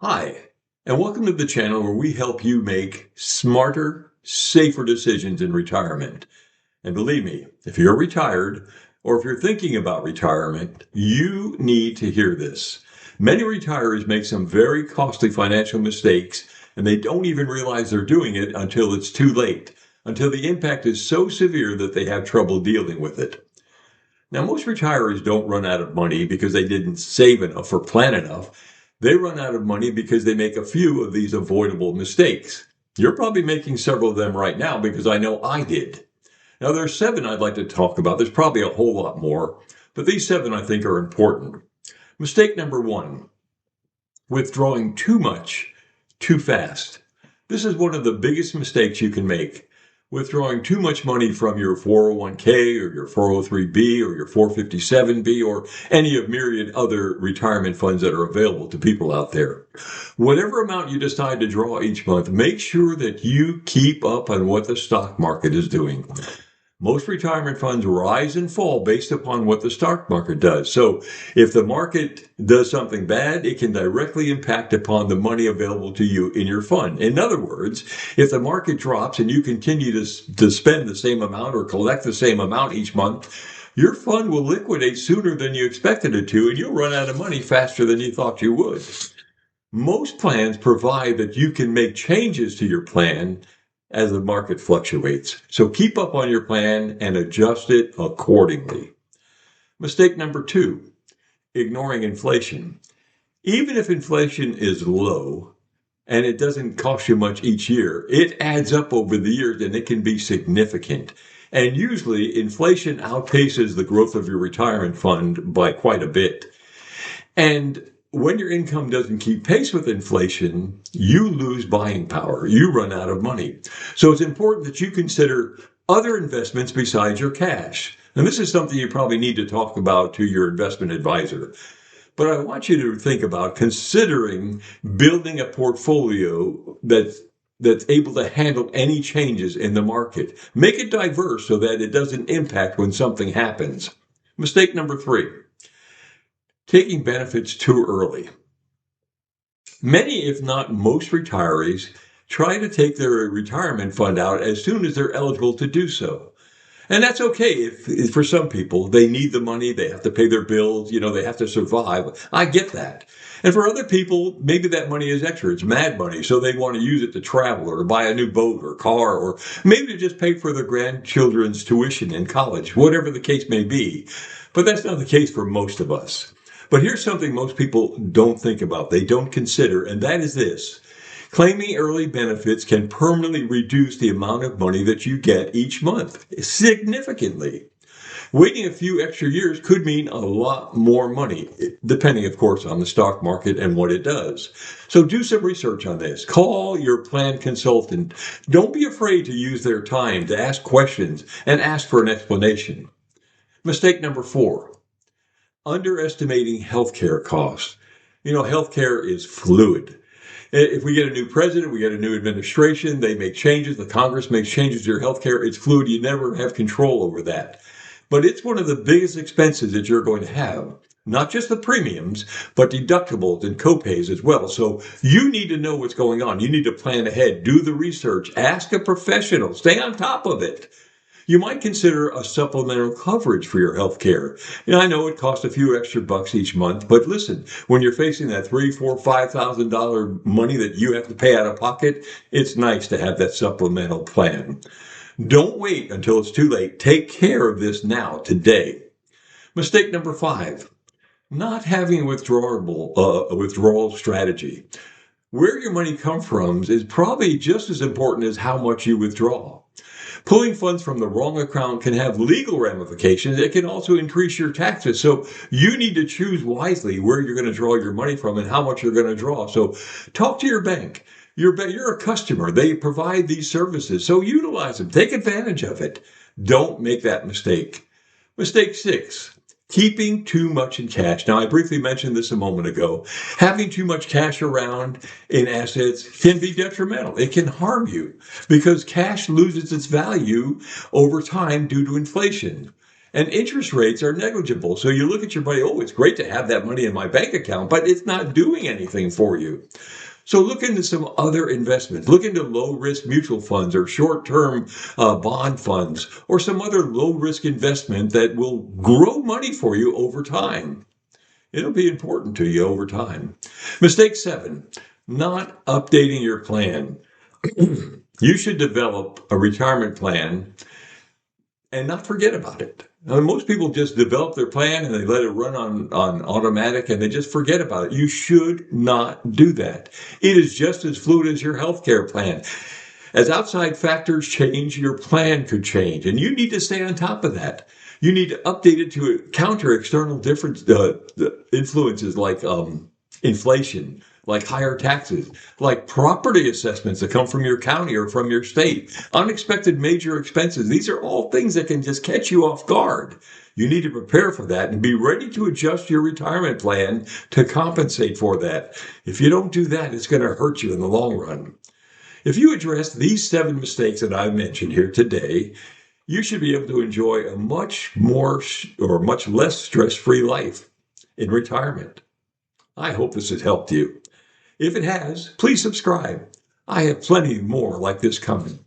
Hi, and welcome to the channel where we help you make smarter, safer decisions in retirement. And believe me, if you're retired or if you're thinking about retirement, you need to hear this. Many retirees make some very costly financial mistakes, and they don't even realize they're doing it until it's too late, until the impact is so severe that they have trouble dealing with it. Now, most retirees don't run out of money because they didn't save enough or plan enough. They run out of money because they make a few of these avoidable mistakes. You're probably making several of them right now because I know I did. Now, there's 7 I'd like to talk about. There's probably a whole lot more, but these 7 I think are important. Mistake number 1, withdrawing too much too fast. This is one of the biggest mistakes you can make. Withdrawing too much money from your 401k or your 403b or your 457b or any of myriad other retirement funds that are available to people out there. Whatever amount you decide to draw each month, make sure that you keep up on what the stock market is doing. Most retirement funds rise and fall based upon what the stock market does. So if the market does something bad, it can directly impact upon the money available to you in your fund. In other words, if the market drops and you continue to spend the same amount or collect the same amount each month, your fund will liquidate sooner than you expected it to, and you'll run out of money faster than you thought you would. Most plans provide that you can make changes to your plan as the market fluctuates. So keep up on your plan and adjust it accordingly. Mistake number 2, ignoring inflation. Even if inflation is low and it doesn't cost you much each year, it adds up over the years and it can be significant. And usually inflation outpaces the growth of your retirement fund by quite a bit. And when your income doesn't keep pace with inflation, you lose buying power. You run out of money. So it's important that you consider other investments besides your cash. And this is something you probably need to talk about to your investment advisor. But I want you to think about considering building a portfolio that's able to handle any changes in the market. Make it diverse so that it doesn't impact when something happens. Mistake number 3, taking benefits too early. Many, if not most retirees, try to take their retirement fund out as soon as they're eligible to do so. And that's okay if for some people, they need the money, they have to pay their bills, they have to survive. I get that. And for other people, maybe that money is extra. It's mad money, so they want to use it to travel or buy a new boat or car, or maybe to just pay for their grandchildren's tuition in college, whatever the case may be. But that's not the case for most of us. But here's something most people don't think about, they don't consider, and that is this. Claiming early benefits can permanently reduce the amount of money that you get each month significantly. Waiting a few extra years could mean a lot more money, depending, of course, on the stock market and what it does. So do some research on this. Call your plan consultant. Don't be afraid to use their time to ask questions and ask for an explanation. Mistake number 4, underestimating healthcare costs. Healthcare is fluid. If we get a new president, we get a new administration, they make changes, the Congress makes changes to your healthcare, it's fluid, you never have control over that. But it's one of the biggest expenses that you're going to have. Not just the premiums, but deductibles and copays as well. So you need to know what's going on. You need to plan ahead, do the research, ask a professional, stay on top of it. You might consider a supplemental coverage for your health care. I know it costs a few extra bucks each month, but listen, when you're facing that $3,000, $4,000, $5,000 money that you have to pay out of pocket, it's nice to have that supplemental plan. Don't wait until it's too late. Take care of this now, today. Mistake number 5, not having a withdrawal strategy. Where your money comes from is probably just as important as how much you withdraw. Pulling funds from the wrong account can have legal ramifications. It can also increase your taxes. So you need to choose wisely where you're going to draw your money from and how much you're going to draw. So talk to your bank. You're a customer. They provide these services. So utilize them. Take advantage of it. Don't make that mistake. Mistake 6. Keeping too much in cash. Now, I briefly mentioned this a moment ago. Having too much cash around in assets can be detrimental. It can harm you because cash loses its value over time due to inflation. And interest rates are negligible. So you look at your money, oh, it's great to have that money in my bank account, but it's not doing anything for you. So look into some other investments. Look into low-risk mutual funds or short-term bond funds or some other low-risk investment that will grow money for you over time. It'll be important to you over time. Mistake 7, not updating your plan. You should develop a retirement plan and not forget about it. Now, most people just develop their plan and they let it run on automatic and they just forget about it. You should not do that. It is just as fluid as your healthcare plan. As outside factors change, your plan could change, and you need to stay on top of that. You need to update it to counter external influences like inflation, like higher taxes, like property assessments that come from your county or from your state, unexpected major expenses. These are all things that can just catch you off guard. You need to prepare for that and be ready to adjust your retirement plan to compensate for that. If you don't do that, it's going to hurt you in the long run. If you address these 7 mistakes that I've mentioned here today, you should be able to enjoy a much less stress-free life in retirement. I hope this has helped you. If it has, please subscribe. I have plenty more like this coming.